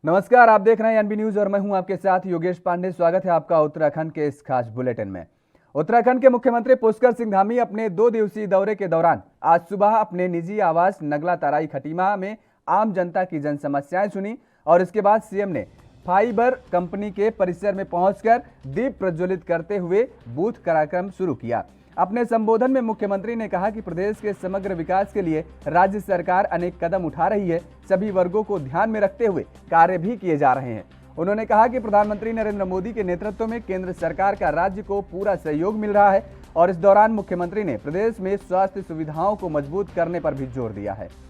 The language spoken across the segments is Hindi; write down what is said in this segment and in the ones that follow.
नमस्कार, आप देख रहे हैं एनबी न्यूज और मैं हूं आपके साथ योगेश पांडे। स्वागत है आपका उत्तराखंड के इस खास बुलेटिन में। उत्तराखंड के मुख्यमंत्री पुष्कर सिंह धामी अपने 2 दिवसीय दौरे के दौरान आज सुबह अपने निजी आवास नगला तराई खटीमा में आम जनता की जन समस्याएं सुनी और इसके बाद सीएम ने फाइबर कंपनी के परिसर में पहुंचकर दीप प्रज्वलित करते हुए बूथ कार्यक्रम शुरू किया। अपने संबोधन में मुख्यमंत्री ने कहा कि प्रदेश के समग्र विकास के लिए राज्य सरकार अनेक कदम उठा रही है, सभी वर्गों को ध्यान में रखते हुए कार्य भी किए जा रहे हैं। उन्होंने कहा कि प्रधानमंत्री नरेंद्र मोदी के नेतृत्व में केंद्र सरकार का राज्य को पूरा सहयोग मिल रहा है और इस दौरान मुख्यमंत्री ने प्रदेश में स्वास्थ्य सुविधाओं को मजबूत करने पर भी जोर दिया है।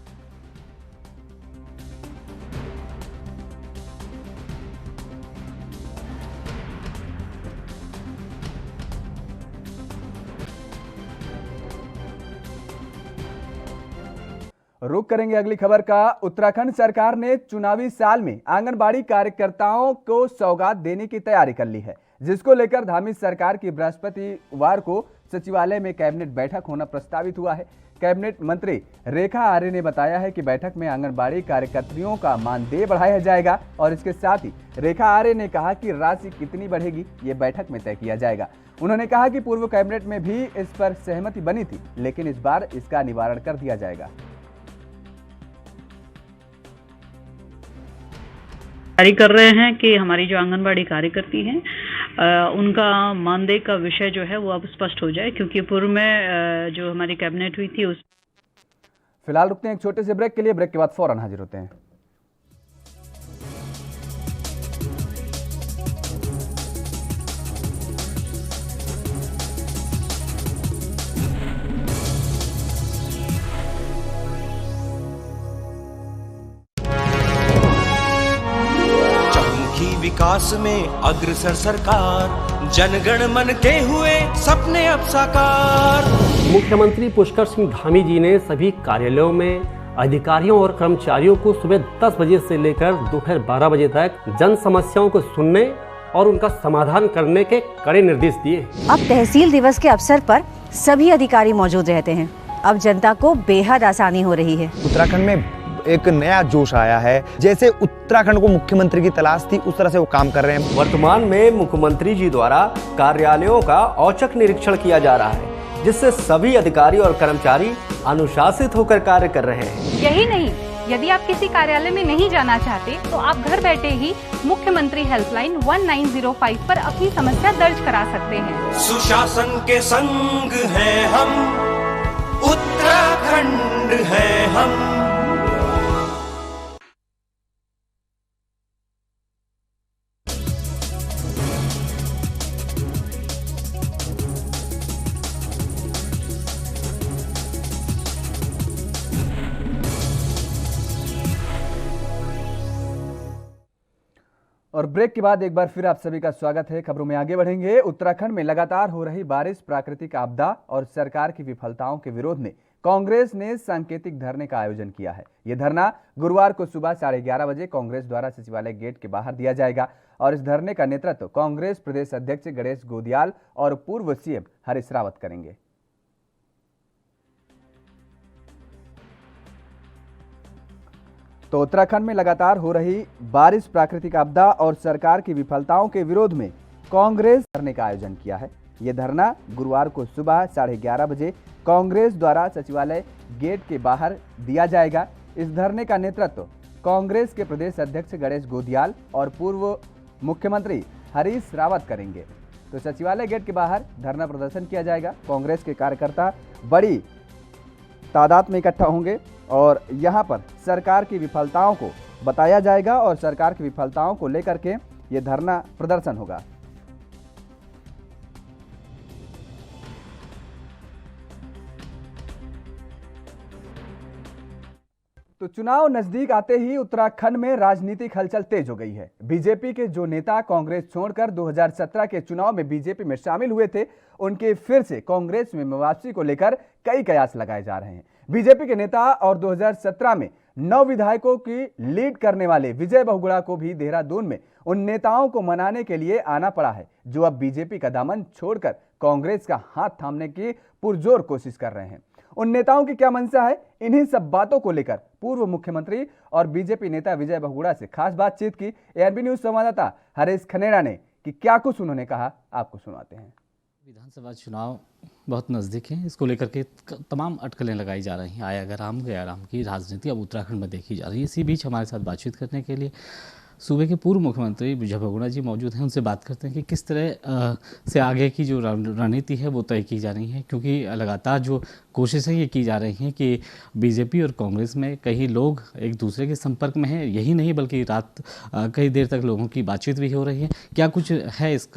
रुक करेंगे अगली खबर का। उत्तराखंड सरकार ने चुनावी साल में आंगनबाड़ी कार्यकर्ताओं को सौगात देने की तैयारी कर ली है, जिसको लेकर धामी सरकार की बृहस्पतिवार को सचिवालय में कैबिनेट बैठक होना प्रस्तावित हुआ है। कैबिनेट मंत्री रेखा आर्य ने बताया है कि बैठक में आंगनबाड़ी कार्यकर्तियों का मानदेय बढ़ाया जाएगा और इसके साथ ही रेखा आर्य ने कहा कि राशि कितनी बढ़ेगी ये बैठक में तय किया जाएगा। उन्होंने कहा कि पूर्व कैबिनेट में भी इस पर सहमति बनी थी, लेकिन इस बार इसका निवारण कर दिया जाएगा। जारी कर रहे हैं कि हमारी जो आंगनबाड़ी कार्यकर्ती हैं उनका मानदेय का विषय जो है वो अब स्पष्ट हो जाए, क्योंकि पूर्व में जो हमारी कैबिनेट हुई थी उस फिलहाल रुकते हैं एक छोटे से ब्रेक के लिए। ब्रेक के बाद फौरन हाजिर होते हैं। विकास में अग्रसर सरकार, जनगण मन के हुए सपने अब साकार। मुख्यमंत्री पुष्कर सिंह धामी जी ने सभी कार्यालयों में अधिकारियों और कर्मचारियों को सुबह 10 बजे से लेकर दोपहर 12 बजे तक जन समस्याओं को सुनने और उनका समाधान करने के कड़े निर्देश दिए। अब तहसील दिवस के अवसर पर सभी अधिकारी मौजूद रहते हैं। अब जनता को बेहद आसानी हो रही है। उत्तराखंड में एक नया जोश आया है। जैसे उत्तराखंड को मुख्यमंत्री की तलाश थी, उस तरह से वो काम कर रहे हैं। वर्तमान में मुख्यमंत्री जी द्वारा कार्यालयों का औचक निरीक्षण किया जा रहा है, जिससे सभी अधिकारी और कर्मचारी अनुशासित होकर कार्य कर रहे हैं। यही नहीं, यदि आप किसी कार्यालय में नहीं जाना चाहते तो आप घर बैठे ही मुख्यमंत्री हेल्पलाइन 1905 पर अपनी समस्या दर्ज करा सकते हैं। सुशासन के संग हैं हम, उत्तराखंड है हम। और ब्रेक के बाद एक बार फिर आप सभी का स्वागत है। खबरों में आगे बढ़ेंगे। उत्तराखंड में लगातार हो रही बारिश, प्राकृतिक आपदा और सरकार की विफलताओं के विरोध में कांग्रेस ने सांकेतिक धरने का आयोजन किया है। यह धरना गुरुवार को सुबह 11:30 बजे कांग्रेस द्वारा सचिवालय गेट के बाहर दिया जाएगा और इस धरने का नेतृत्व कांग्रेस प्रदेश अध्यक्ष गणेश गोदियाल और पूर्व सीएम हरीश रावत करेंगे। तो उत्तराखंड में लगातार हो रही बारिश, प्राकृतिक आपदा और सरकार की विफलताओं के विरोध में कांग्रेस धरने का आयोजन किया है। यह धरना गुरुवार को सुबह 11:30 बजे कांग्रेस द्वारा सचिवालय गेट के बाहर दिया जाएगा। इस धरने का नेतृत्व कांग्रेस के प्रदेश अध्यक्ष गणेश गोदियाल और पूर्व मुख्यमंत्री हरीश रावत करेंगे। तो सचिवालय गेट के बाहर धरना प्रदर्शन किया जाएगा। कांग्रेस के कार्यकर्ता बड़ी तादाद में इकट्ठा होंगे और यहां पर सरकार की विफलताओं को बताया जाएगा और सरकार की विफलताओं को लेकर के यह धरना प्रदर्शन होगा। तो चुनाव नजदीक आते ही उत्तराखंड में राजनीतिक हलचल तेज हो गई है। बीजेपी के जो नेता कांग्रेस छोड़कर 2017 के चुनाव में बीजेपी में शामिल हुए थे, उनके फिर से कांग्रेस में वापसी को लेकर कई कयास लगाए जा रहे हैं। बीजेपी के नेता और 2017 में 9 विधायकों की लीड करने वाले विजय बहुगुणा को भी देहरादून में उन नेताओं को मनाने के लिए आना पड़ा है, जो अब बीजेपी का दामन छोड़कर कांग्रेस का हाथ थामने की पुरजोर कोशिश कर रहे हैं। उन नेताओं की क्या मंशा है, इन्हीं सब बातों को लेकर पूर्व मुख्यमंत्री और बीजेपी नेता विजय बहुगुणा से खास बातचीत की एआरबी न्यूज संवाददाता हरीश खनेरा ने। कि क्या कुछ उन्होंने कहा, आपको सुनाते हैं। विधानसभा चुनाव बहुत नज़दीक है, इसको लेकर के तमाम अटकलें लगाई जा रही हैं। आया गया राम की राजनीति अब उत्तराखंड में देखी जा रही है। इसी बीच हमारे साथ बातचीत करने के लिए सूबे के पूर्व मुख्यमंत्री विजय बहुगुणा जी मौजूद हैं। उनसे बात करते हैं कि किस तरह से आगे की जो रणनीति है वो तय की जा रही है, क्योंकि लगातार जो कोशिशें ये की जा रही हैं कि बीजेपी और कांग्रेस में कई लोग एक दूसरे के संपर्क में हैं। यही नहीं बल्कि रात कई देर तक लोगों की बातचीत भी हो रही है। क्या कुछ है इस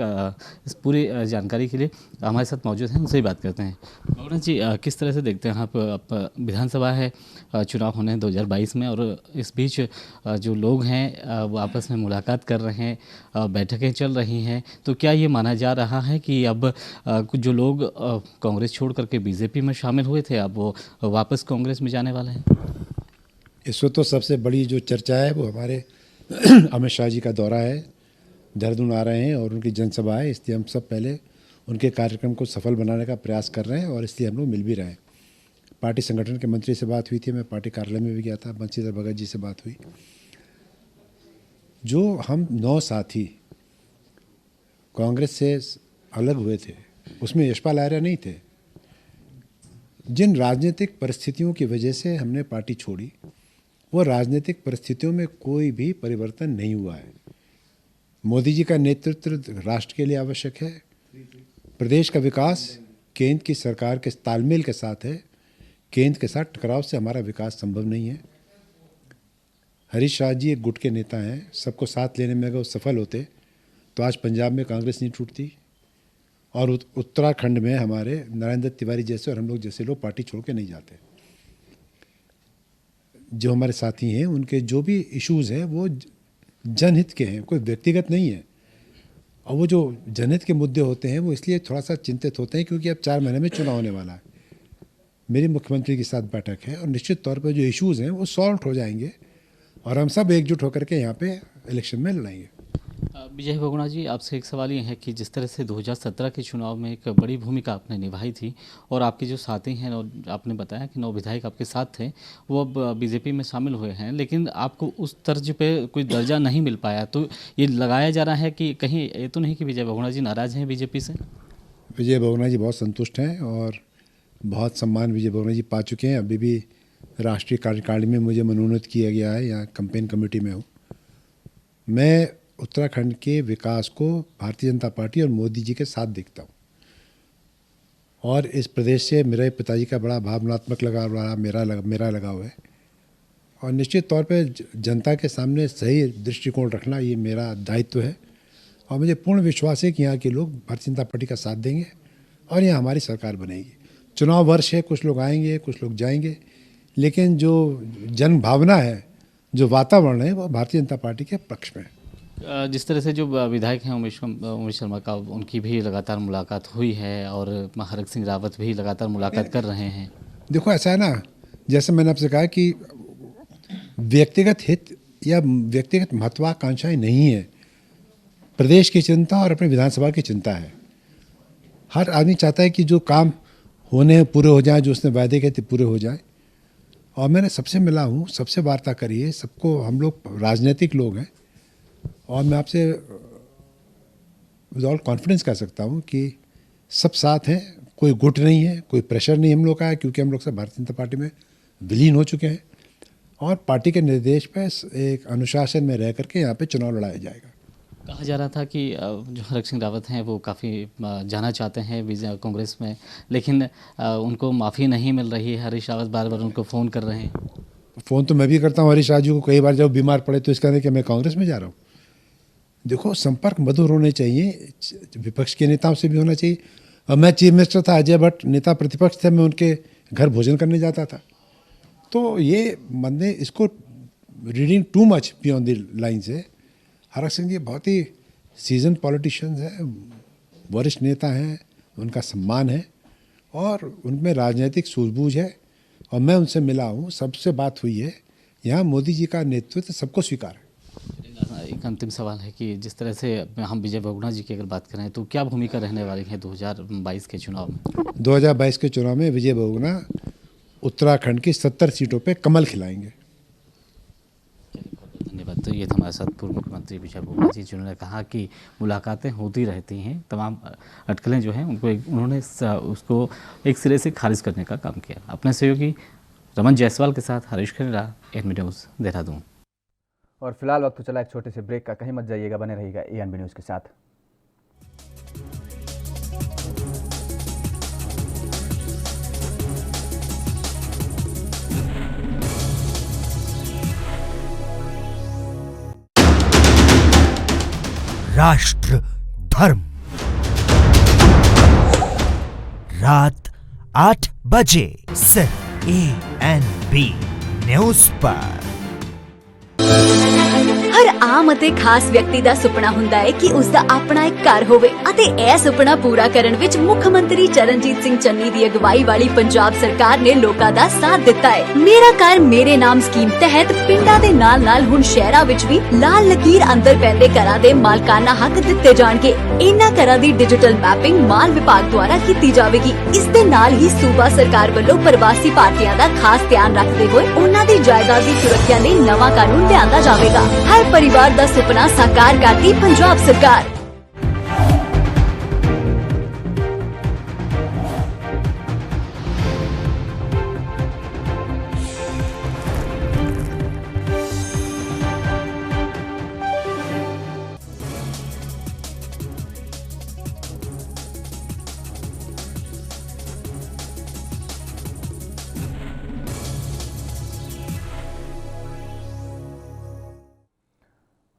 पूरी जानकारी के लिए हमारे साथ मौजूद हैं, उनसे ही बात करते हैं। बहुगुणा जी, किस तरह से देखते हैं आप विधानसभा है, चुनाव होने हैं 2022 में, और इस बीच जो लोग हैं वो आपस में मुलाकात कर रहे हैं, बैठकें चल रही हैं, तो क्या ये माना जा रहा है कि अब कुछ जो लोग कांग्रेस छोड़ करके बीजेपी में शामिल हुए थे अब वो वापस कांग्रेस में जाने वाले हैं? इस वक्त तो सबसे बड़ी जो चर्चा है वो हमारे अमित शाह जी का दौरा है, देहरादून आ रहे हैं और उनकी जनसभा है, इसलिए हम सब पहले उनके कार्यक्रम को सफल बनाने का प्रयास कर रहे हैं और इसलिए हम लोग मिल भी रहे हैं। पार्टी संगठन के मंत्री से बात हुई थी, मैं पार्टी कार्यालय में भी गया था, बंशीधर भगत जी से बात हुई। जो हम 9 साथी कांग्रेस से अलग हुए थे उसमें यशपाल आर्या नहीं थे। जिन राजनीतिक परिस्थितियों की वजह से हमने पार्टी छोड़ी, वो राजनीतिक परिस्थितियों में कोई भी परिवर्तन नहीं हुआ है। मोदी जी का नेतृत्व राष्ट्र के लिए आवश्यक है। प्रदेश का विकास केंद्र की सरकार के तालमेल के साथ है। केंद्र के साथ टकराव से हमारा विकास संभव नहीं है। हरीश रावत जी एक गुट के नेता हैं, सबको साथ लेने में अगर वो सफल होते तो आज पंजाब में कांग्रेस नहीं टूटती और उत्तराखंड में हमारे नरेंद्र तिवारी जैसे और हम लोग जैसे लोग पार्टी छोड़ के नहीं जाते। जो हमारे साथी हैं उनके जो भी इश्यूज़ हैं वो जनहित के हैं, कोई व्यक्तिगत नहीं है। और वो जो जनहित के मुद्दे होते हैं वो इसलिए थोड़ा सा चिंतित होते हैं क्योंकि अब 4 महीने में चुनाव होने वाला है। मेरी मुख्यमंत्री के साथ बैठक है और निश्चित तौर पर जो इश्यूज़ हैं वो सॉल्व हो जाएंगे और हम सब एकजुट होकर के यहाँ पे इलेक्शन में लड़ाएंगे। विजय बहुगुणा जी, आपसे एक सवाल ये है कि जिस तरह से 2017 के चुनाव में एक बड़ी भूमिका आपने निभाई थी और आपके जो साथी हैं और आपने बताया कि 9 विधायक आपके साथ थे, वो अब बीजेपी में शामिल हुए हैं, लेकिन आपको उस तर्ज पे कोई दर्जा नहीं मिल पाया, तो ये लगाया जा रहा है कि कहीं ये तो नहीं कि विजय बहुगुणा जी नाराज़ हैं बीजेपी से? विजय बहुगुणा जी बहुत संतुष्ट हैं और बहुत सम्मान विजय बहुगुणा जी पा चुके हैं। अभी भी राष्ट्रीय कार्यकारिणी में मुझे मनोनीत किया गया है, यहाँ कैंपेन कमेटी में हूँ। मैं उत्तराखंड के विकास को भारतीय जनता पार्टी और मोदी जी के साथ देखता हूँ और इस प्रदेश से मेरे पिताजी का बड़ा भावनात्मक लगाव रहा, मेरा लगाव है और निश्चित तौर पे जनता के सामने सही दृष्टिकोण रखना ये मेरा दायित्व है और मुझे पूर्ण विश्वास है कि यहाँ के लोग भारतीय जनता पार्टी का साथ देंगे और यहाँ हमारी सरकार बनेगी। चुनाव वर्ष है, कुछ लोग आएंगे कुछ लोग जाएंगे, लेकिन जो जन भावना है, जो वातावरण है वो भारतीय जनता पार्टी के पक्ष में है। जिस तरह से जो विधायक हैं उमेश शर्मा का, उनकी भी लगातार मुलाकात हुई है और हरक सिंह रावत भी लगातार मुलाकात कर रहे हैं। देखो ऐसा है ना, जैसे मैंने आपसे कहा कि व्यक्तिगत हित या व्यक्तिगत महत्वाकांक्षाएं नहीं है, प्रदेश की चिंता और अपने विधानसभा की चिंता है। हर आदमी चाहता है कि जो काम होने पूरे हो जाए, जो उसने वायदे किए थे पूरे हो जाए। और मैंने सबसे मिला हूँ, सबसे वार्ता करी है, सबको, हम लोग राजनीतिक लोग हैं और मैं आपसे विद ऑल कॉन्फिडेंस कह सकता हूँ कि सब साथ हैं, कोई गुट नहीं है, कोई प्रेशर नहीं हम लोग का है, क्योंकि हम लोग सब भारतीय जनता पार्टी में विलीन हो चुके हैं और पार्टी के निर्देश पर एक अनुशासन में रह करके यहाँ पे चुनाव लड़ाया जाएगा। कहा जा रहा था कि जो हरक सिंह रावत हैं वो काफ़ी जाना चाहते हैं कांग्रेस में, लेकिन उनको माफ़ी नहीं मिल रही है। हरीश रावत बार बार उनको फ़ोन कर रहे हैं। फ़ोन तो मैं भी करता हूँ हरीश रावत जी को, कई बार जब बीमार पड़े तो इसका नहीं कि मैं कांग्रेस में जा रहा हूँ। देखो, संपर्क मधुर होने चाहिए, विपक्ष के नेताओं से भी होना चाहिए। अब मैं चीफ मिनिस्टर था, अजय भट्ट नेता प्रतिपक्ष थे, मैं उनके घर भोजन करने जाता था। तो ये मैंने इसको reading too much beyond the lines है। हरक सिंह जी बहुत ही सीजन पॉलिटिशियंस हैं, वरिष्ठ नेता हैं, उनका सम्मान है और उनमें राजनीतिक सूझबूझ है और मैं उनसे मिला हूँ, सबसे बात हुई है। यहाँ मोदी जी का नेतृत्व सबको स्वीकार है। एक अंतिम सवाल है कि जिस तरह से हम विजय बहुगुणा जी की अगर बात करें तो क्या भूमिका रहने वाली है 2022 के चुनाव में? 2022 के चुनाव में विजय बहुगुणा उत्तराखंड की 70 सीटों पे कमल खिलाएंगे। धन्यवाद। तो ये था हमारे साथ पूर्व मुख्यमंत्री विजय बोगला जी, जिन्होंने कहा कि मुलाकातें होती रहती हैं, तमाम अटकलें जो हैं उन्होंने उसको एक सिरे से खारिज करने का काम किया। अपने सहयोगी रमन जायसवाल के साथ हरीश खन्ना, एएनबी न्यूज़, देहरादून। और फिलहाल वक्त तो चला एक छोटे से ब्रेक का, कहीं मत जाइएगा, बने रहिएगा एएनबी न्यूज़ के साथ। राष्ट्र धर्म, रात 8 बजे सिर्फ एएनबी न्यूज़ पर। हर आम ਅਤੇ ਖਾਸ ਵਿਅਕਤੀ ਦਾ ਸੁਪਨਾ ਹੁੰਦਾ ਹੈ ਕਿ ਉਸ ਦਾ ਆਪਣਾ ਇੱਕ ਘਰ ਹੋਵੇ ਅਤੇ ਇਹ ਸੁਪਨਾ ਪੂਰਾ ਕਰਨ ਵਿੱਚ ਮੁੱਖ ਮੰਤਰੀ ਚਰਨਜੀਤ ਸਿੰਘ ਚੰਨੀ ਦੀ ਅਗਵਾਈ ਵਾਲੀ ਪੰਜਾਬ ਸਰਕਾਰ ਨੇ ਲੋਕਾਂ ਦਾ ਸਾਥ ਦਿੱਤਾ ਹੈ। ਮੇਰਾ ਘਰ ਮੇਰੇ ਨਾਮ ਸਕੀਮ ਤਹਿਤ ਪਿੰਡਾਂ ਦੇ ਨਾਲ-ਨਾਲ ਹੁਣ ਸ਼ਹਿਰਾਂ ਵਿੱਚ ਵੀ ਲਾਲ ਲਕੀਰ ਅੰਦਰ ਪੈਂਦੇ ਘਰਾਂ ਦੇ ਮਾਲਕਾਨਾ ਹੱਕ ਦਿੱਤੇ ਜਾਣਗੇ। ਇਹਨਾਂ ਘਰਾਂ ਦੀ ਡਿਜੀਟਲ ਮੈਪਿੰਗ ਮਾਲ ਵਿਭਾਗ ਦੁਆਰਾ ਕੀਤੀ ਜਾਵੇਗੀ। ਇਸ ਦੇ ਨਾਲ ਹੀ ਸੂਬਾ ਸਰਕਾਰ ਵੱਲੋਂ ਪ੍ਰਵਾਸੀ ਭਾਰਤੀਆਂ ਦਾ ਖਾਸ ਧਿਆਨ ਰੱਖਦੇ ਹੋਏ ਉਹਨਾਂ ਦੀ ਜਾਇਦਾਦ ਦੀ ਸੁਰੱਖਿਆ ਲਈ ਨਵਾਂ ਕਾਨੂੰਨ ਲਿਆਂਦਾ ਜਾਵੇਗਾ। हर परिवार का सुपना साकार करती पंजाब सरकार।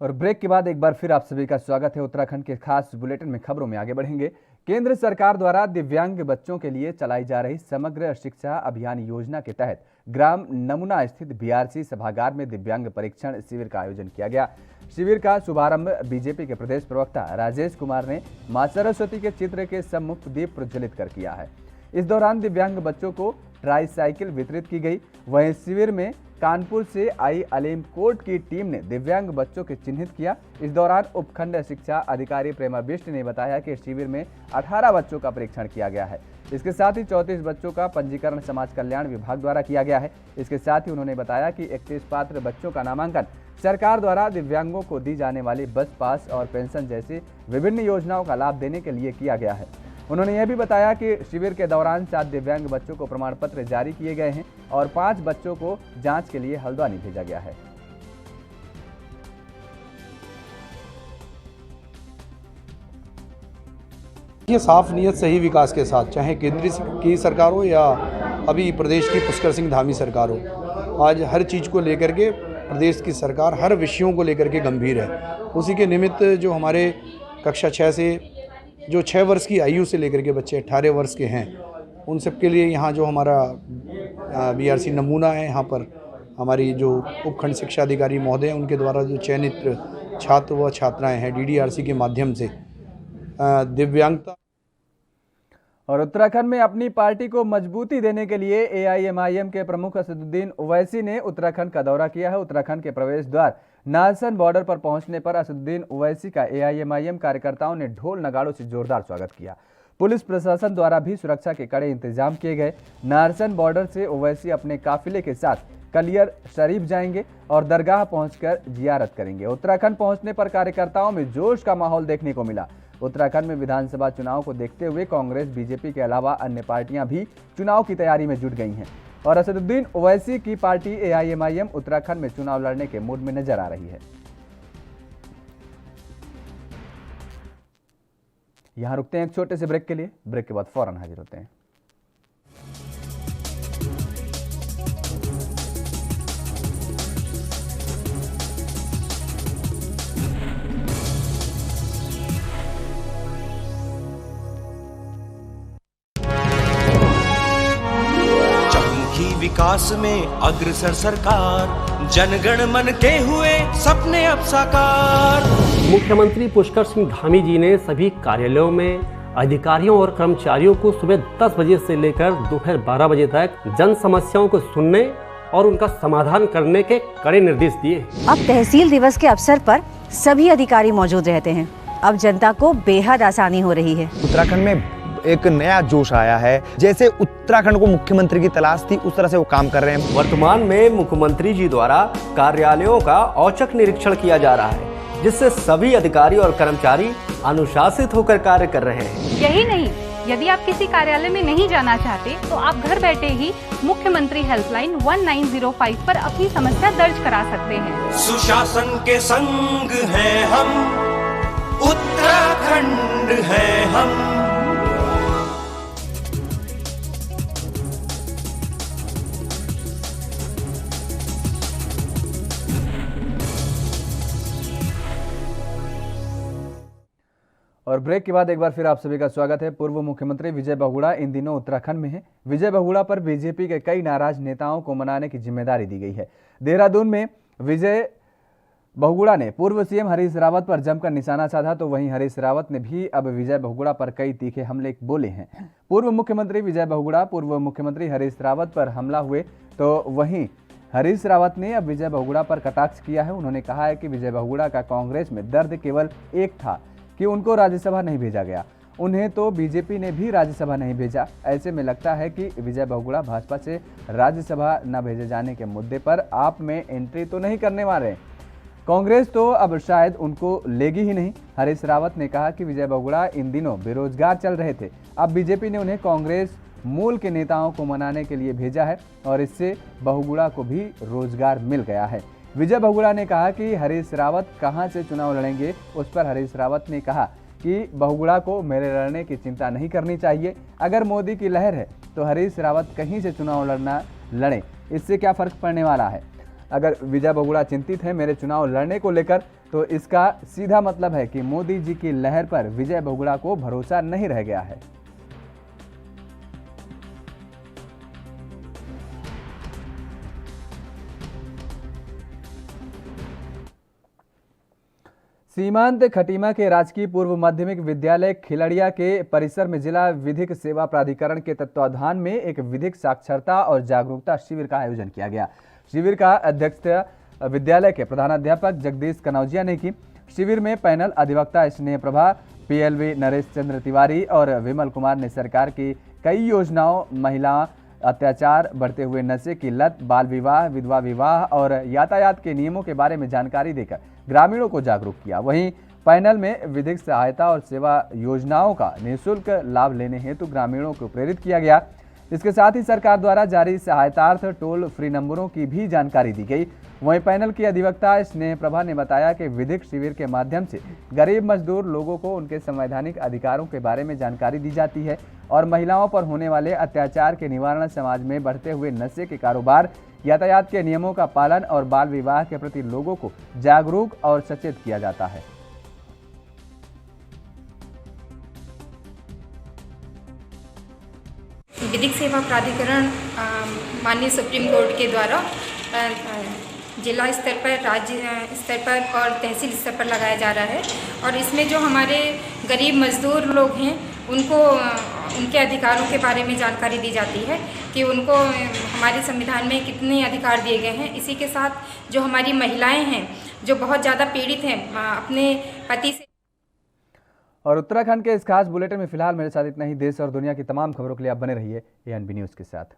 और ब्रेक के बाद एक बार फिर आप सभी का स्वागत है। उत्तराखंड के खास बुलेटिन में खबरों में आगे बढ़ेंगे। केंद्र सरकार द्वारा दिव्यांग बच्चों के लिए चलाई जा रही समग्र शिक्षा अभियान योजना के तहत ग्राम नमूना स्थित बीआरसी सभागार में दिव्यांग परीक्षण शिविर का आयोजन किया गया। शिविर का शुभारंभ बीजेपी के प्रदेश प्रवक्ता राजेश कुमार ने मां सरस्वती के चित्र के सम्मुख दीप प्रज्वलित कर किया है। इस दौरान दिव्यांग बच्चों को ट्राईसाइकिल वितरित की गई। वहीं शिविर में कानपुर से आई अलीम कोर्ट की टीम ने दिव्यांग बच्चों के चिन्हित किया। इस दौरान उपखंड शिक्षा अधिकारी प्रेमा बिष्ट ने बताया कि शिविर में 18 बच्चों का परीक्षण किया गया है। इसके साथ ही 34 बच्चों का पंजीकरण समाज कल्याण विभाग द्वारा किया गया है। इसके साथ ही उन्होंने बताया कि 31 पात्र बच्चों का नामांकन सरकार द्वारा दिव्यांगों को दी जाने वाली बस पास और पेंशन जैसी विभिन्न योजनाओं का लाभ देने के लिए किया गया है। उन्होंने यह भी बताया कि शिविर के दौरान 7 दिव्यांग बच्चों को प्रमाण पत्र जारी किए गए हैं और 5 बच्चों को जांच के लिए हल्द्वानी भेजा गया है। ये साफ नियत सही विकास के साथ, चाहे केंद्र की सरकार हो या अभी प्रदेश की पुष्कर सिंह धामी सरकार हो, आज हर चीज़ को लेकर के प्रदेश की सरकार हर विषयों को लेकर के गंभीर है। उसी के निमित्त जो हमारे कक्षा 6 से जो 6 वर्ष की आयु से लेकर के बच्चे 18 वर्ष के हैं, उन सब के लिए यहाँ जो हमारा बीआरसी नमूना है, यहाँ पर हमारी जो उपखंड शिक्षा अधिकारी महोदय हैं उनके द्वारा जो चयनित छात्र व छात्राएं हैं डीडीआरसी के माध्यम से दिव्यांगता। और उत्तराखंड में अपनी पार्टी को मजबूती देने के लिए एआईएमआईएम के प्रमुख असदुद्दीन ओवैसी ने उत्तराखंड का दौरा किया है। उत्तराखंड के प्रवेश द्वार नालसन बॉर्डर पर पहुंचने पर असदुद्दीन ओवैसी का एआईएमआईएम कार्यकर्ताओं ने ढोल नगाड़ों से जोरदार स्वागत किया। पुलिस प्रशासन द्वारा भी सुरक्षा के कड़े इंतजाम किए गए। नालसन बॉर्डर से ओवैसी अपने काफिले के साथ कलियर शरीफ जाएंगे और दरगाह पहुंचकर जियारत करेंगे। उत्तराखंड पहुंचने पर कार्यकर्ताओं में जोश का माहौल देखने को मिला। उत्तराखंड में विधानसभा चुनाव को देखते हुए कांग्रेस, बीजेपी के अलावा अन्य पार्टियां भी चुनाव की तैयारी में जुट गई हैं और असदुद्दीन ओवैसी की पार्टी एआईएमआईएम उत्तराखंड में चुनाव लड़ने के मूड में नजर आ रही है। यहां रुकते हैं एक छोटे से ब्रेक के लिए। ब्रेक के बाद फौरन हाजिर होते हैं। विकास में अग्रसर सरकार, जनगण मन के हुए सपने अब साकार। मुख्यमंत्री पुष्कर सिंह धामी जी ने सभी कार्यालयों में अधिकारियों और कर्मचारियों को सुबह 10 बजे से लेकर दोपहर 12 बजे तक जन समस्याओं को सुनने और उनका समाधान करने के कड़े निर्देश दिए। अब तहसील दिवस के अवसर पर सभी अधिकारी मौजूद रहते हैं। अब जनता को बेहद आसानी हो रही है। उत्तराखंड में एक नया जोश आया है। जैसे उत्तराखंड को मुख्यमंत्री की तलाश थी, उस तरह से वो काम कर रहे हैं। वर्तमान में मुख्यमंत्री जी द्वारा कार्यालयों का औचक निरीक्षण किया जा रहा है, जिससे सभी अधिकारी और कर्मचारी अनुशासित होकर कार्य कर रहे हैं। यही नहीं, यदि आप किसी कार्यालय में नहीं जाना चाहते तो आप घर बैठे ही मुख्यमंत्री हेल्पलाइन 1905 पर अपनी समस्या दर्ज करा सकते हैं। सुशासन के संग हैं हम, उत्तराखंड है हम। और ब्रेक के बाद एक बार फिर आप सभी का स्वागत है। पूर्व मुख्यमंत्री विजय बहुगुणा इन दिनों उत्तराखंड में हैं। विजय बहुगुणा पर बीजेपी के कई नाराज नेताओं को मनाने की जिम्मेदारी दी गई है। देहरादून में विजय बहुगुणा ने पूर्व सीएम हरीश रावत पर जमकर निशाना साधा, तो वहीं हरीश रावत ने भी अब विजय बहुगुणा पर कई तीखे हमले बोले हैं। पूर्व मुख्यमंत्री विजय बहुगुणा पूर्व मुख्यमंत्री हरीश रावत पर हमला हुए, तो वहीं हरीश रावत ने अब विजय बहुगुणा पर कटाक्ष किया है। उन्होंने कहा है कि विजय बहुगुणा का कांग्रेस में दर्द केवल एक था कि उनको राज्यसभा नहीं भेजा गया, उन्हें तो बीजेपी ने भी राज्यसभा नहीं भेजा। ऐसे में लगता है कि विजय बहुगुणा भाजपा से राज्यसभा न भेजे जाने के मुद्दे पर आप में एंट्री तो नहीं करने वाले। कांग्रेस तो अब शायद उनको लेगी ही नहीं। हरीश रावत ने कहा कि विजय बहुगुणा इन दिनों बेरोजगार चल रहे थे, अब बीजेपी ने उन्हें कांग्रेस मूल के नेताओं को मनाने के लिए भेजा है और इससे बहुगुणा को भी रोजगार मिल गया है। विजय बहुगुणा ने कहा कि हरीश रावत कहां से चुनाव लड़ेंगे, उस पर हरीश रावत ने कहा कि बहुगुणा को मेरे लड़ने की चिंता नहीं करनी चाहिए। अगर मोदी की लहर है तो हरीश रावत कहीं से चुनाव लड़े, इससे क्या फर्क पड़ने वाला है। अगर विजय बहुगुणा चिंतित है मेरे चुनाव लड़ने को लेकर, तो इसका सीधा मतलब है कि मोदी जी की लहर पर विजय बहुगुणा को भरोसा नहीं रह गया है। सीमांत खटीमा के राजकीय पूर्व माध्यमिक विद्यालय खिलड़िया के परिसर में जिला विधिक सेवा प्राधिकरण के तत्वाधान में एक विधिक साक्षरता और जागरूकता शिविर का आयोजन किया गया। शिविर का अध्यक्षता विद्यालय के प्रधानाध्यापक जगदीश कनौजिया ने की। शिविर में पैनल अधिवक्ता स्नेह प्रभा, पीएलवी नरेश चंद्र तिवारी और विमल कुमार ने सरकार की कई योजनाओं, महिला अत्याचार, बढ़ते हुए नशे की लत, बाल विवाह, विधवा विवाह और यातायात के नियमों के बारे में जानकारी देकर ग्रामीणों को जागरूक किया। वहीं पैनल में विधिक सहायता और सेवा योजनाओं का निःशुल्क लाभ लेने हेतु ग्रामीणों को प्रेरित किया गया। इसके साथ ही सरकार द्वारा जारी सहायतार्थ टोल फ्री नंबरों की भी जानकारी दी गई। वहीं पैनल की अधिवक्ता स्नेह प्रभा ने बताया कि विधिक शिविर के माध्यम से गरीब मजदूर लोगों को उनके संवैधानिक अधिकारों के बारे में जानकारी दी जाती है और महिलाओं पर होने वाले अत्याचार के निवारण, समाज में बढ़ते हुए नशे के कारोबार, यातायात के नियमों का पालन और बाल विवाह के प्रति लोगों को जागरूक और सचेत किया जाता है। विधिक सेवा प्राधिकरण माननीय सुप्रीम कोर्ट के द्वारा जिला स्तर पर, राज्य स्तर पर और तहसील स्तर पर लगाया जा रहा है और इसमें जो हमारे गरीब मजदूर लोग हैं उनको उनके अधिकारों के बारे में जानकारी दी जाती है कि उनको हमारे संविधान में कितने अधिकार दिए गए हैं। इसी के साथ जो हमारी महिलाएं हैं जो बहुत ज़्यादा पीड़ित हैं अपने पति से। और उत्तराखंड के इस खास बुलेटिन में फिलहाल मेरे साथ इतना ही। देश और दुनिया की तमाम खबरों के लिए आप बने रहिए ANB न्यूज़ के साथ।